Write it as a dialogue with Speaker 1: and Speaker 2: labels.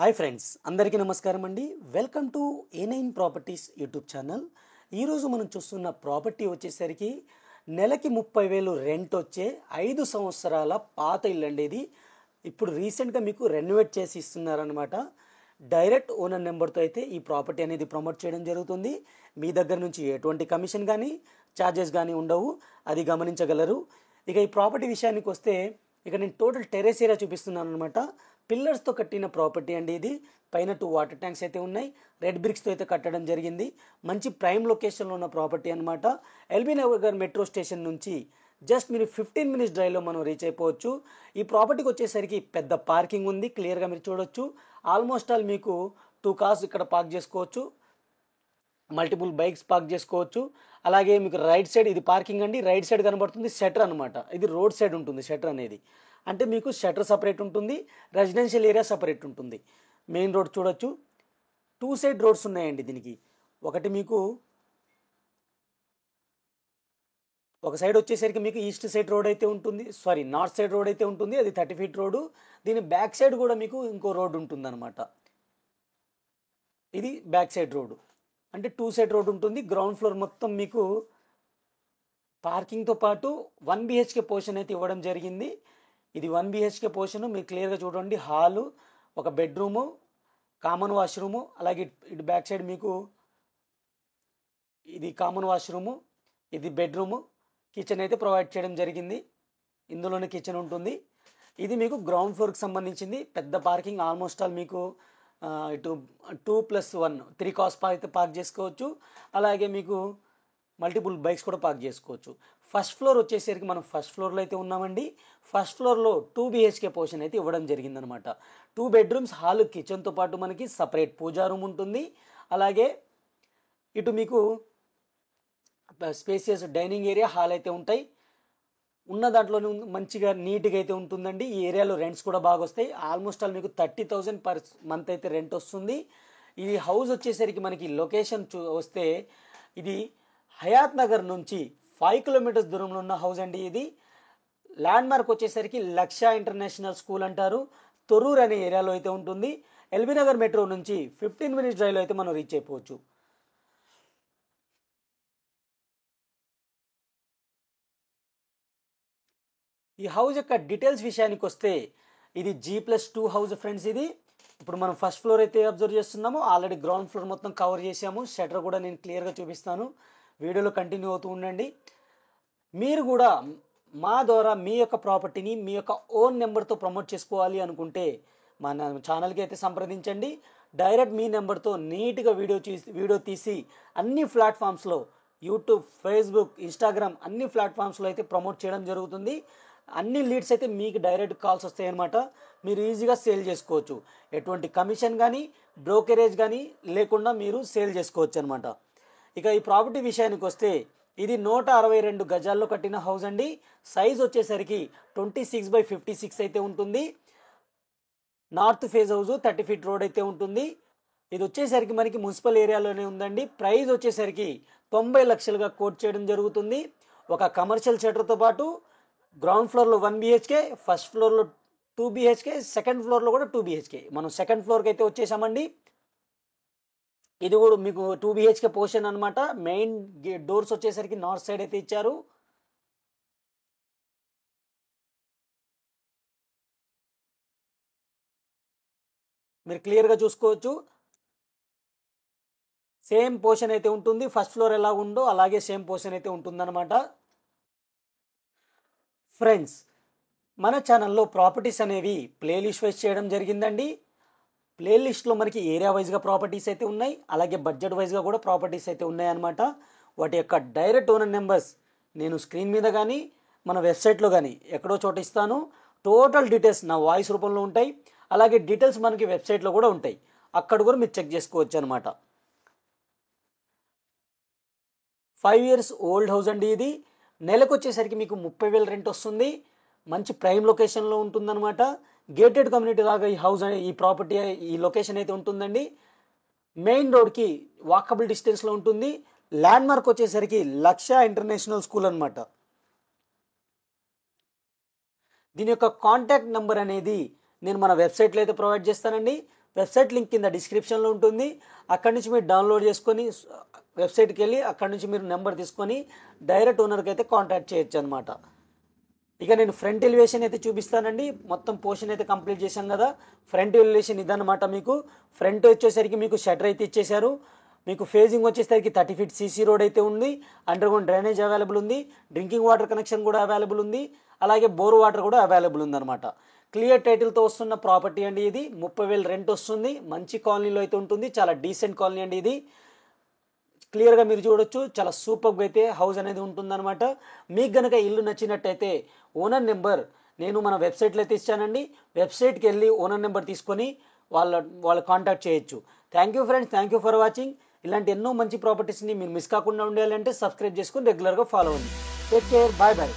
Speaker 1: Hi friends, అందరికీ నమస్కారం అండి. వెల్కమ్ టు ఏ9 ప్రాపర్టీస్ యూట్యూబ్ ఛానల్. ఈరోజు మనం చూస్తున్న ప్రాపర్టీ వచ్చేసరికి నెలకి 30,000 రెంట్ వచ్చే 5 సంవత్సరాల పాత ఇల్లు అండి. ఇది ఇప్పుడు రీసెంట్గా మీకు రెనోవేట్ చేసి ఇస్తున్నారనమాట. డైరెక్ట్ ఓనర్ నెంబర్తో అయితే ఈ ప్రాపర్టీ అనేది ప్రమోట్ చేయడం జరుగుతుంది. మీ దగ్గర నుంచి ఎటువంటి కమిషన్ కానీ ఛార్జెస్ కానీ ఉండవు, అది గమనించగలరు. ఇక ఈ ప్రాపర్టీ విషయానికి వస్తే ఇక నేను టోటల్ టెర్రస్ ఏరియా చూపిస్తున్నాను అనమాట. పిల్లర్స్తో కట్టిన ప్రాపర్టీ అండి. ఇది పైన 2 వాటర్ ట్యాంక్స్ అయితే ఉన్నాయి. రెడ్ బ్రిక్స్తో అయితే కట్టడం జరిగింది. మంచి ప్రైమ్ లొకేషన్లో ఉన్న ప్రాపర్టీ అనమాట. ఎల్బీ నగర్ మెట్రో స్టేషన్ నుంచి జస్ట్ మీరు 15 మినిట్స్ డ్రైవ్లో మనం రీచ్ అయిపోవచ్చు. ఈ ప్రాపర్టీకి వచ్చేసరికి పెద్ద పార్కింగ్ ఉంది, క్లియర్గా మీరు చూడొచ్చు. ఆల్మోస్ట్ ఆల్ మీకు 2 కార్స్ ఇక్కడ పార్క్ చేసుకోవచ్చు, మల్టిపుల్ బైక్స్ పార్క్ చేసుకోవచ్చు. అలాగే మీకు రైట్ సైడ్ ఇది పార్కింగ్ అండి. రైట్ సైడ్ కనబడుతుంది షట్టర్ అనమాట. ఇది రోడ్ సైడ్ ఉంటుంది షట్టర్ అనేది. అంటే మీకు షట్టర్ సపరేట్ ఉంటుంది, రెసిడెన్షియల్ ఏరియా సపరేట్ ఉంటుంది. మెయిన్ రోడ్ చూడొచ్చు. 2 సైడ్ రోడ్స్ ఉన్నాయండి దీనికి. ఒకటి మీకు ఒక సైడ్ వచ్చేసరికి మీకు ఈస్ట్ సైడ్ రోడ్ అయితే ఉంటుంది, నార్త్ సైడ్ రోడ్ అయితే ఉంటుంది. అది 30 ఫీట్ రోడ్డు. దీని బ్యాక్ సైడ్ కూడా మీకు ఇంకో రోడ్ ఉంటుంది అనమాట. ఇది బ్యాక్ సైడ్ రోడ్డు, అంటే 2 సైడ్ రోడ్ ఉంటుంది. గ్రౌండ్ ఫ్లోర్ మొత్తం మీకు పార్కింగ్తో పాటు 1 BHK పోర్షన్ అయితే ఇవ్వడం జరిగింది. ఇది 1 BHK పోర్షన్. మీరు క్లియర్గా చూడండి. హాలు, ఒక బెడ్రూము, కామన్ వాష్రూము, అలాగే ఇటు బ్యాక్ సైడ్ మీకు ఇది కామన్ వాష్రూము, ఇది బెడ్రూము, కిచెన్ అయితే ప్రొవైడ్ చేయడం జరిగింది. ఇందులోనే కిచెన్ ఉంటుంది. ఇది మీకు గ్రౌండ్ ఫ్లోర్కి సంబంధించింది. పెద్ద పార్కింగ్ ఆల్మోస్ట్ ఆల్ మీకు ఇటు 2+1 3 కార్స్ అయితే పార్క్ చేసుకోవచ్చు. అలాగే మీకు మల్టిపుల్ బైక్స్ కూడా పార్క్ చేసుకోవచ్చు. ఫస్ట్ ఫ్లోర్ వచ్చేసరికి మనం ఫస్ట్ ఫ్లోర్లో అయితే ఉన్నామండి. ఫస్ట్ ఫ్లోర్లో 2 BHK పోర్షన్ అయితే ఇవ్వడం జరిగిందనమాట. 2 బెడ్రూమ్స్, హాల్, కిచెన్తో పాటు మనకి సపరేట్ పూజా రూమ్ ఉంటుంది. అలాగే ఇటు మీకు స్పేసియస్ డైనింగ్ ఏరియా, హాల్ అయితే ఉంటాయి. ఉన్న దాంట్లోనే మంచిగా నీట్గా అయితే ఉంటుందండి. ఈ ఏరియాలో రెంట్స్ కూడా బాగా వస్తాయి. ఆల్మోస్ట్ ఆల్ మీకు 30,000 పర్ మంత్ అయితే రెంట్ వస్తుంది. ఇది హౌస్ వచ్చేసరికి మనకి లొకేషన్ వస్తే ఇది హయాత్ నగర్ నుంచి 5 కిలోమీటర్స్ దూరంలో ఉన్న హౌస్ అండి. ఇది ల్యాండ్ మార్క్ వచ్చేసరికి లక్ష ఇంటర్నేషనల్ స్కూల్ అంటారు. తొర్రూరు అనే ఏరియాలో అయితే ఉంటుంది. ఎల్బీ నగర్ మెట్రో నుంచి 15 మినిట్స్ డ్రైవ్లో అయితే మనం రీచ్ అయిపోవచ్చు. ఈ హౌస్ యొక్క డీటెయిల్స్ విషయానికి వస్తే ఇది G+2 హౌస్ ఫ్రెండ్స్. ఇది ఇప్పుడు మనం ఫస్ట్ ఫ్లోర్ అయితే అబ్జర్వ్ చేస్తున్నాము. ఆల్రెడీ గ్రౌండ్ ఫ్లోర్ మొత్తం కవర్ చేసాము. షట్టర్ కూడా నేను క్లియర్గా చూపిస్తాను. వీడియోలో కంటిన్యూ అవుతూ ఉండండి. మీరు కూడా మా ద్వారా మీ యొక్క ప్రాపర్టీని మీ యొక్క ఓన్ నెంబర్తో ప్రమోట్ చేసుకోవాలి అనుకుంటే మన ఛానల్కి అయితే సంప్రదించండి. డైరెక్ట్ మీ నెంబర్తో నీట్గా వీడియో తీసి అన్ని ప్లాట్ఫామ్స్లో యూట్యూబ్, ఫేస్బుక్, ఇన్స్టాగ్రామ్ అన్ని ప్లాట్ఫామ్స్లో అయితే ప్రమోట్ చేయడం జరుగుతుంది. అన్ని లీడ్స్ అయితే మీకు డైరెక్ట్ కాల్స్ వస్తాయన్నమాట. మీరు ఈజీగా సేల్ చేసుకోవచ్చు. ఎటువంటి కమిషన్ కానీ బ్రోకరేజ్ కానీ లేకుండా మీరు సేల్ చేసుకోవచ్చు అనమాట. ఇక ఈ ప్రాపర్టీ విషయానికి వస్తే ఇది 162 గజాల్లో కట్టిన హౌస్ అండి. సైజ్ వచ్చేసరికి 26x56 అయితే ఉంటుంది. North phase house, 30 feet road అయితే ఉంటుంది. ఇది వచ్చేసరికి మనకి మున్సిపల్ ఏరియాలోనే ఉందండి. ప్రైస్ వచ్చేసరికి 90 లక్షలుగా కోట్ చేయడం జరుగుతుంది. ఒక కమర్షియల్ షట్టర్తో పాటు గ్రౌండ్ ఫ్లోర్లో 1 BHK, ఫస్ట్ ఫ్లోర్లో 2 BHK, సెకండ్ ఫ్లోర్లో కూడా 2 BHK. మనం సెకండ్ ఫ్లోర్కి అయితే వచ్చేసామండి. ఇది కూడా మీకు 2 BHK పోర్షన్ అనమాట. మెయిన్ డోర్స్ వచ్చేసరికి నార్త్ సైడ్ అయితే ఇచ్చారు. మీరు క్లియర్గా చూసుకోవచ్చు. సేమ్ పోర్షన్ అయితే ఉంటుంది. ఫస్ట్ ఫ్లోర్ ఎలా ఉందో అలాగే సేమ్ పోర్షన్ అయితే ఉంటుందన్నమాట. ఫ్రెండ్స్, మన ఛానల్లో ప్రాపర్టీస్ అనేవి ప్లేలిస్ట్ వైజ్ చేయడం జరిగిందండి. ప్లేలిస్ట్లో మనకి ఏరియా వైజ్గా ప్రాపర్టీస్ అయితే ఉన్నాయి, అలాగే బడ్జెట్ వైజ్గా కూడా ప్రాపర్టీస్ అయితే ఉన్నాయన్నమాట. వాటి యొక్క డైరెక్ట్ ఓనర్ నెంబర్స్ నేను స్క్రీన్ మీద కానీ మన వెబ్సైట్లో కానీ ఎక్కడో చోట ఇస్తాను. టోటల్ డీటెయిల్స్ నా వాయిస్ రూపంలో ఉంటాయి. అలాగే డీటెయిల్స్ మనకి వెబ్సైట్లో కూడా ఉంటాయి. అక్కడ కూడా మీరు చెక్ చేసుకోవచ్చు అనమాట. 5 years ఓల్డ్ హౌస్ అండి. ఇది నెలకు వచ్చేసరికి మీకు 30,000 రెంట్ వస్తుంది. మంచి ప్రైమ్ లొకేషన్లో ఉంటుందన్నమాట. గేటెడ్ కమ్యూనిటీ లాగా ఈ హౌస్, ఈ ప్రాపర్టీ, ఈ లొకేషన్ అయితే ఉంటుందండి. మెయిన్ రోడ్కి వాకబుల్ డిస్టెన్స్లో ఉంటుంది. ల్యాండ్ మార్క్ వచ్చేసరికి లక్ష ఇంటర్నేషనల్ స్కూల్ అనమాట. దీని యొక్క కాంటాక్ట్ నెంబర్ అనేది నేను మన వెబ్సైట్లో అయితే ప్రొవైడ్ చేస్తానండి. వెబ్సైట్ లింక్ కింద డిస్క్రిప్షన్లో ఉంటుంది. అక్కడి నుంచి మీరు డౌన్లోడ్ చేసుకొని వెబ్సైట్కి వెళ్ళి అక్కడి నుంచి మీరు నెంబర్ తీసుకొని డైరెక్ట్ ఓనర్కి అయితే కాంటాక్ట్ చేయొచ్చు అనమాట. ఇక నేను ఫ్రంట్ ఎలివేషన్ అయితే చూపిస్తానండి. మొత్తం పోర్షన్ అయితే కంప్లీట్ చేశాం కదా. ఫ్రంట్ ఎలివేషన్ ఇదన్నమాట. మీకు ఫ్రంట్ వచ్చేసరికి మీకు షటర్ అయితే ఇచ్చేశారు. మీకు ఫేజింగ్ వచ్చేసరికి 30 ఫీట్ సీసీ రోడ్ అయితే ఉంది. అండర్ గ్రౌండ్ డ్రైనేజ్ అవైలబుల్ ఉంది. డ్రింకింగ్ వాటర్ కనెక్షన్ కూడా అవైలబుల్ ఉంది. అలాగే బోర్ వాటర్ కూడా అవైలబుల్ ఉందన్నమాట. క్లియర్ టైటిల్తో వస్తున్న ప్రాపర్టీ అండి ఇది. 30,000 రెంట్ వస్తుంది. మంచి కాలనీలో అయితే ఉంటుంది. చాలా డీసెంట్ కాలనీ అండి ఇది. క్లియర్గా మీరు చూడొచ్చు. చాలా సూపర్గా అయితే హౌస్ అనేది ఉంటుందన్నమాట. మీకు కనుక ఇల్లు నచ్చినట్టయితే ఓనర్ నెంబర్ నేను మన వెబ్సైట్లో అయితే ఇచ్చానండి. వెబ్సైట్కి వెళ్ళి ఓనర్ నెంబర్ తీసుకొని వాళ్ళు కాంటాక్ట్ చేయొచ్చు. Thank you friends, thank you for watching. ఇలాంటి ఎన్నో మంచి ప్రాపర్టీస్ని మీరు మిస్ కాకుండా ఉండాలంటే సబ్స్క్రైబ్ చేసుకొని రెగ్యులర్గా ఫాలో అవ్వండి. Take care, bye bye.